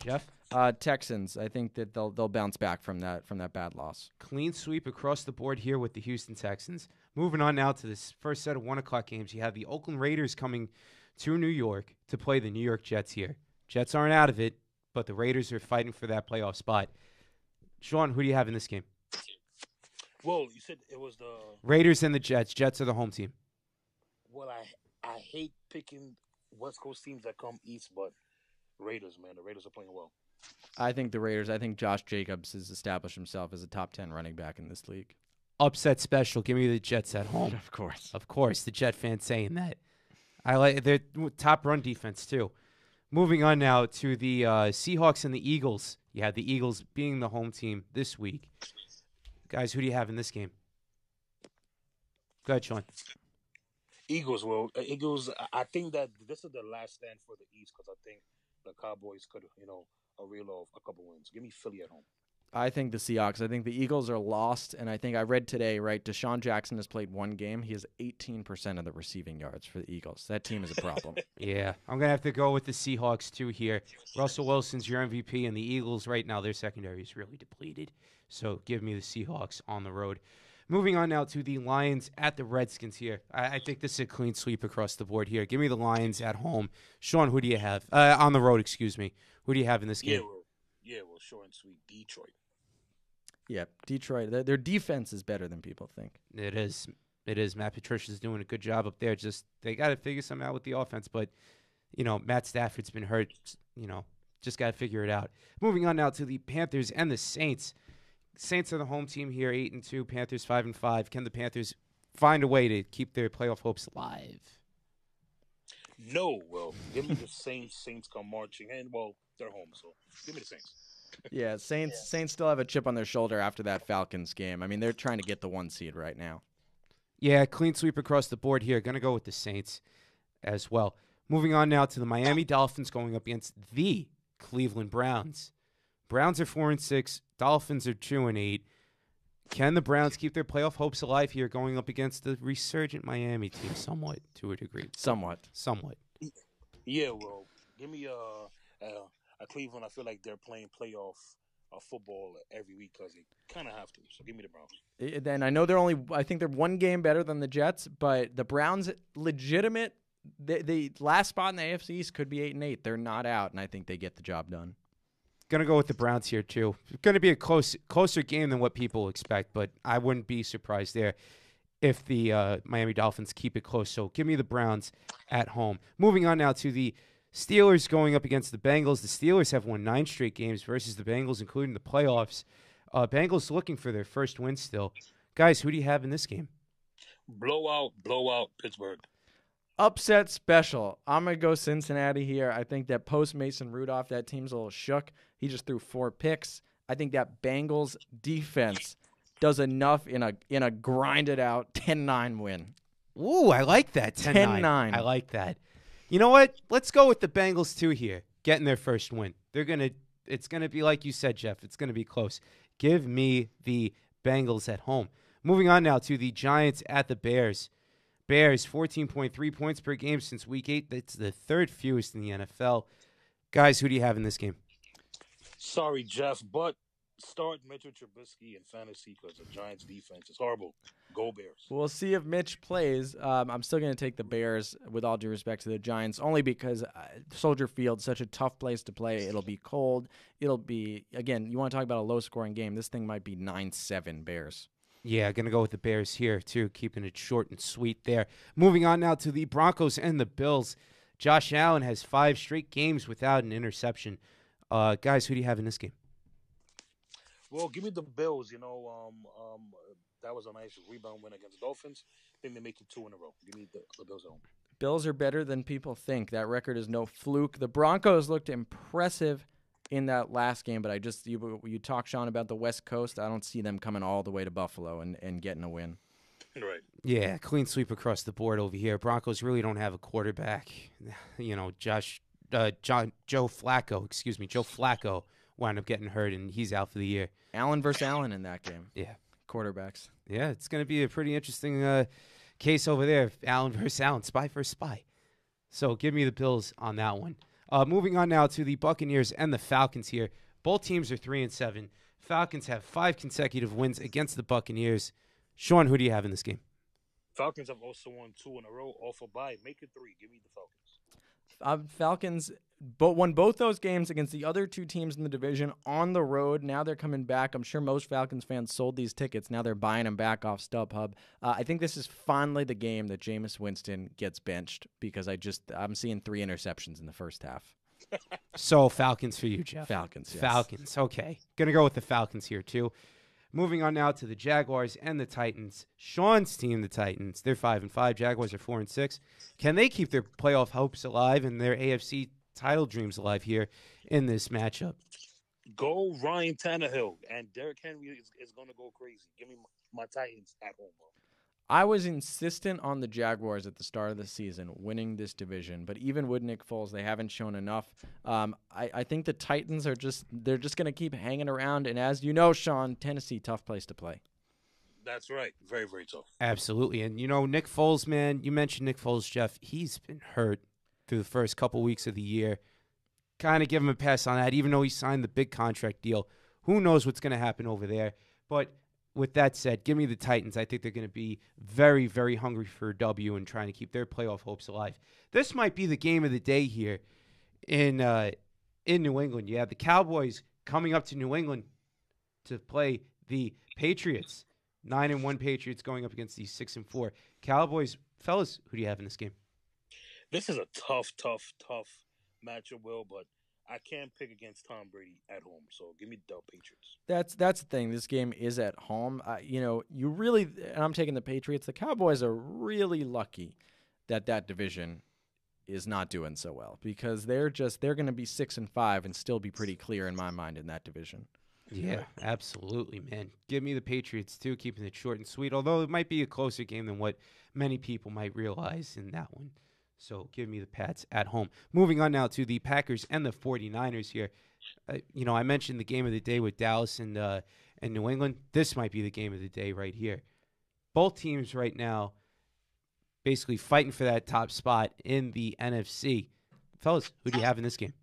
Jeff? Texans. I think that they'll bounce back from that bad loss. Clean sweep across the board here with the Houston Texans. Moving on now to this first set of 1 o'clock games. You have the Oakland Raiders coming to New York to play the New York Jets here. Jets aren't out of it, but the Raiders are fighting for that playoff spot. Shawn, who do you have in this game? Well, you said it was the Raiders and the Jets. Jets are the home team. well. I hate picking West Coast teams that come east, but Raiders, man, the Raiders are playing well. I think the Raiders. I think Josh Jacobs has established himself as a top 10 running back in this league. Upset special. Give me the Jets at home. Of course. Of course, the Jet fans saying that. I like their top run defense too. Moving on now to the Seahawks and the Eagles. You have the Eagles being the home team this week. Guys, who do you have in this game? Go ahead, Shawn. Eagles, well, Eagles. I think that this is the last stand for the East because I think the Cowboys could, reel off a couple wins. Give me Philly at home. I think the Seahawks. I think the Eagles are lost, and I think I read today, right, Deshaun Jackson has played 1 game. He has 18% of the receiving yards for the Eagles. That team is a problem. Yeah, I'm going to have to go with the Seahawks too here. Russell Wilson's your MVP, and the Eagles right now, their secondary is really depleted. So give me the Seahawks on the road. Moving on now to the Lions at the Redskins here. I think this is a clean sweep across the board here. Give me the Lions at home. Shawn, who do you have? On the road, excuse me. Who do you have in this game? Well, short and sweet, Detroit. Yeah, Detroit. Their defense is better than people think. It is. It is. Matt Patricia's doing a good job up there. Just they got to figure something out with the offense. But, Matt Stafford's been hurt. Just got to figure it out. Moving on now to the Panthers and the Saints. Saints are the home team here, 8-2. Panthers 5-5. Can the Panthers find a way to keep their playoff hopes alive? No, well, give me the Saints. Saints come marching in. Well, they're home, so give me the Saints. Yeah, Saints still have a chip on their shoulder after that Falcons game. I mean, they're trying to get the 1 seed right now. Yeah, clean sweep across the board here. Going to go with the Saints as well. Moving on now to the Miami Dolphins going up against the Cleveland Browns. Browns are 4-6. Dolphins are 2-8. Can the Browns keep their playoff hopes alive here going up against the resurgent Miami team somewhat, to a degree? Somewhat. Yeah, well, give me a Cleveland. I feel like they're playing playoff football every week because they kind of have to. So give me the Browns. Then I know I think they're 1 game better than the Jets, but the Browns, legitimate, the last spot in the AFC East could be 8-8. They're not out, and I think they get the job done. Going to go with the Browns here, too. It's going to be a closer game than what people expect, but I wouldn't be surprised there if the Miami Dolphins keep it close. So give me the Browns at home. Moving on now to the Steelers going up against the Bengals. The Steelers have won 9 straight games versus the Bengals, including the playoffs. Bengals looking for their first win still. Guys, who do you have in this game? Blowout, Pittsburgh. Upset special. I'm going to go Cincinnati here. I think that post Mason Rudolph, that team's a little shook. He just threw 4 picks. I think that Bengals defense does enough in a grinded out 10-9 win. Ooh, I like that. 10-9. I like that. You know what? Let's go with the Bengals too here, getting their first win. It's gonna be like you said, Jeff. It's gonna be close. Give me the Bengals at home. Moving on now to the Giants at the Bears. Bears 14.3 points per game since week 8. That's the 3rd fewest in the NFL. Guys, who do you have in this game? Sorry, Jeff, but start Mitchell Trubisky in fantasy because the Giants' defense is horrible. Go Bears. We'll see if Mitch plays. I'm still going to take the Bears with all due respect to the Giants, only because Soldier Field's such a tough place to play. It'll be cold. It'll be, again, you want to talk about a low-scoring game. This thing might be 9-7 Bears. Yeah, going to go with the Bears here, too, keeping it short and sweet there. Moving on now to the Broncos and the Bills. Josh Allen has 5 straight games without an interception. Guys, who do you have in this game? Well, give me the Bills. That was a nice rebound win against the Dolphins. I think they make it 2 in a row. Give me the Bills at home. Bills are better than people think. That record is no fluke. The Broncos looked impressive in that last game, but you talk, Shawn, about the West Coast. I don't see them coming all the way to Buffalo and getting a win. Right. Yeah, clean sweep across the board over here. Broncos really don't have a quarterback. Joe Flacco wound up getting hurt, and he's out for the year. Allen versus Allen in that game. Yeah. Quarterbacks. Yeah, it's going to be a pretty interesting case over there. Allen versus Allen, spy versus spy. So give me the Bills on that one. Moving on now to the Buccaneers and the Falcons here. Both teams are 3-7. Falcons have 5 consecutive wins against the Buccaneers. Shawn, who do you have in this game? Falcons have also won 2 in a row, off a bye. Make it 3. Give me the Falcons. Falcons won both those games against the other 2 teams in the division on the road. Now they're coming back. I'm sure most Falcons fans sold these tickets. Now they're buying them back off StubHub. I think this is finally the game that Jameis Winston gets benched because I'm seeing 3 interceptions in the first half. So Falcons for you, Jeff. Falcons, yes. Falcons, okay. Going to go with the Falcons here, too. Moving on now to the Jaguars and the Titans. Shawn's team, the Titans, they're 5-5. Jaguars are 4-6. Can they keep their playoff hopes alive and their AFC title dreams alive here in this matchup? Go Ryan Tannehill, and Derrick Henry is going to go crazy. Give me my Titans at home, bro. I was insistent on the Jaguars at the start of the season winning this division, but even with Nick Foles, they haven't shown enough. I think the Titans they're just going to keep hanging around, and as you know, Shawn, Tennessee, tough place to play. That's right. Very, very tough. Absolutely. And, Nick Foles, man, you mentioned Nick Foles, Jeff. He's been hurt through the first couple weeks of the year. Kind of give him a pass on that, even though he signed the big contract deal. Who knows what's going to happen over there. But with that said, give me the Titans. I think they're going to be very, very hungry for a W and trying to keep their playoff hopes alive. This might be the game of the day here in New England. You have the Cowboys coming up to New England to play the Patriots. 9-1 Patriots going up against the 6-4 Cowboys. Fellas, who do you have in this game? This is a tough matchup, Will, but I can't pick against Tom Brady at home, so give me the Patriots. That's the thing. This game is at home. You really, and I'm taking the Patriots. The Cowboys are really lucky that division is not doing so well because they're going to be 6-5 and still be pretty clear in my mind in that division. Yeah, absolutely, man. Give me the Patriots, too, keeping it short and sweet, although it might be a closer game than what many people might realize in that one. So give me the Pats at home. Moving on now to the Packers and the 49ers here. I mentioned the game of the day with Dallas and New England. This might be the game of the day right here. Both teams right now basically fighting for that top spot in the NFC. Fellas, who do you have in this game?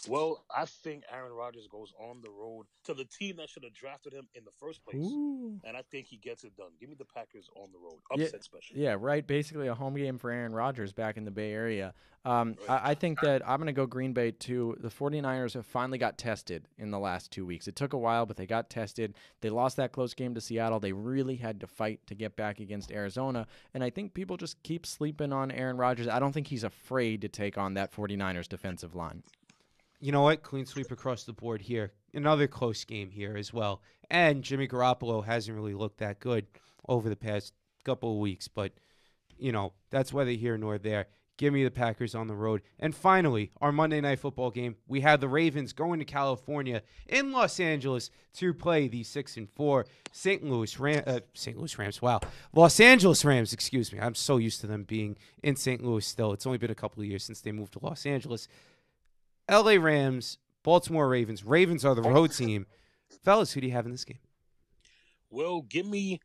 Well, I think Aaron Rodgers goes on the road to the team that should have drafted him in the first place. Ooh. And I think he gets it done. Give me the Packers on the road. Upset special. Yeah, right. Basically a home game for Aaron Rodgers back in the Bay Area. I think that I'm going to go Green Bay, too. The 49ers have finally got tested in the last 2 weeks. It took a while, but they got tested. They lost that close game to Seattle. They really had to fight to get back against Arizona. And I think people just keep sleeping on Aaron Rodgers. I don't think he's afraid to take on that 49ers defensive line. You know what? Clean sweep across the board here. Another close game here as well. And Jimmy Garoppolo hasn't really looked that good over the past couple of weeks. But, that's whether here nor there. Give me the Packers on the road. And finally, our Monday Night Football game. We have the Ravens going to California in Los Angeles to play the 6-4 St. Louis Rams. Wow. Los Angeles Rams, excuse me. I'm so used to them being in St. Louis still. It's only been a couple of years since they moved to Los Angeles. L.A. Rams, Baltimore Ravens. Ravens are the road team. Fellas, who do you have in this game? Well, give me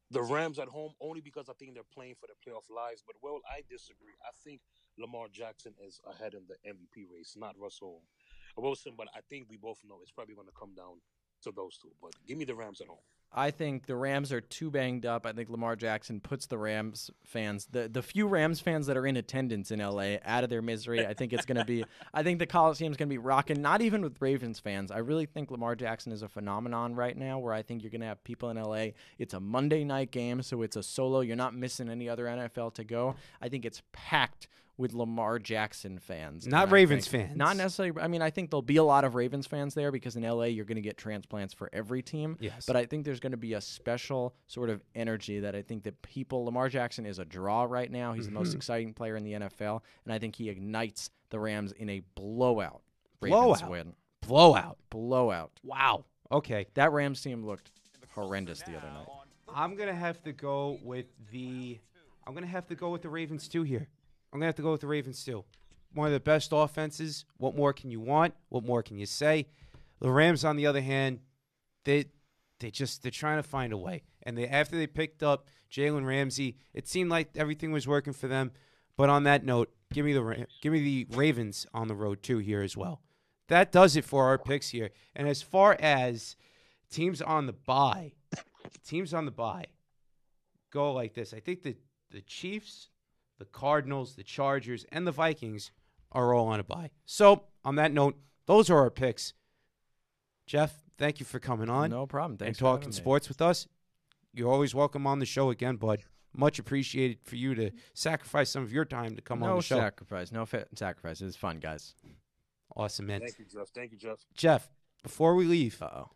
the Rams at home only because I think they're playing for their playoff lives. But, well, I disagree. I think Lamar Jackson is ahead in the MVP race, not Russell Wilson. But I think we both know it's probably going to come down to those two. But give me the Rams at home. I think the Rams are too banged up. I think Lamar Jackson puts the Rams fans, the few Rams fans that are in attendance in LA, out of their misery. I think it's going to be – I think the Coliseum's going to be rocking, not even with Ravens fans. I really think Lamar Jackson is a phenomenon right now where I think you're going to have people in LA. It's a Monday night game, so it's a solo. You're not missing any other NFL to go. I think it's packed with Lamar Jackson fans. Not Ravens fans. Not necessarily. I mean, I think there'll be a lot of Ravens fans there because in LA you're going to get transplants for every team. Yes. But I think there's going to be a special sort of energy that I think that Lamar Jackson is a draw right now. He's the most exciting player in the NFL, and I think he ignites the Rams in a blowout. Ravens win. Blowout. Wow. Okay. That Rams team looked horrendous the other night. I'm going to have to go with the Ravens too here. I'm going to have to go with the Ravens, too. One of the best offenses. What more can you want? What more can you say? The Rams, on the other hand, they're trying to find a way. And after they picked up Jalen Ramsey, it seemed like everything was working for them. But on that note, give me the Ravens on the road too here as well. That does it for our picks here. And as far as teams on the bye go like this. I think that the Chiefs, the Cardinals, the Chargers, and the Vikings are all on a bye. So on that note, those are our picks. Jeff, thank you for coming on. No problem. Thanks and for talking having me. sports with us. You're always welcome on the show again, bud. Much appreciated for you to sacrifice some of your time to come on the show. No sacrifice. It was fun, guys. Awesome, man. Thank you, Jeff. Thank you, Jeff. Jeff, before we leave, Uh-oh.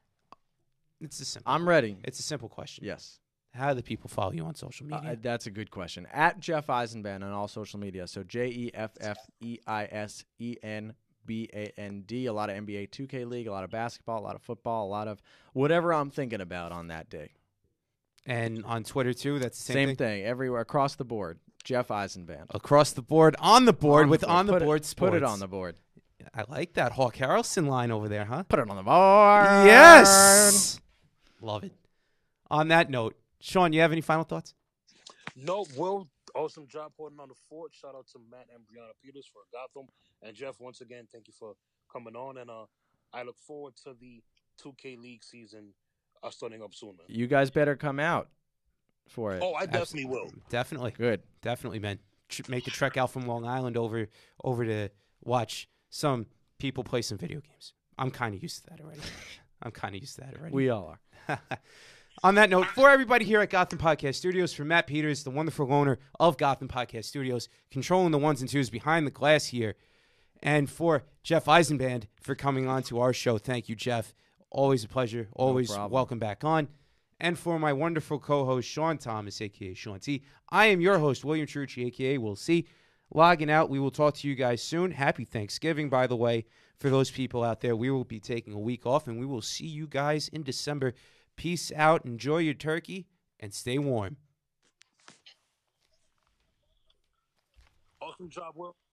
it's a simple. I'm ready. It's a simple question. Yes. How do the people follow you on social media? That's a good question. At Jeff Eisenband on all social media. So JEFFEISENBAND. A lot of NBA 2K League, a lot of basketball, a lot of football, a lot of whatever I'm thinking about on that day. And on Twitter too, that's the Same thing. Everywhere, across the board. Jeff Eisenband. Across the board, on the board, with on the board sports. Put it on the board. I like that Hawk Harrelson line over there, huh? Put it on the board. Yes. Love it. On that note, Shawn, you have any final thoughts? No, Will, awesome job putting on the fort. Shout out to Matt and Brianna Peters for Gotham. And Jeff, once again, thank you for coming on. And I look forward to the 2K League season starting up soon, man. You guys better come out for it. Oh, I definitely will. Definitely. Good. Definitely, man. Make the trek out from Long Island over to watch some people play some video games. I'm kind of used to that already. We all are. On that note, for everybody here at Gotham Podcast Studios, for Matt Peters, the wonderful owner of Gotham Podcast Studios, controlling the ones and twos behind the glass here, and for Jeff Eisenband for coming on to our show. Thank you, Jeff. Always a pleasure. Always welcome back on. And for my wonderful co-host, Shawn Thomas, a.k.a. Shawn T., I am your host, William Chiarucci, a.k.a. We'll See. Logging out. We will talk to you guys soon. Happy Thanksgiving, by the way, for those people out there. We will be taking a week off, and we will see you guys in December. Peace out. Enjoy your turkey, and stay warm. Awesome job, Will.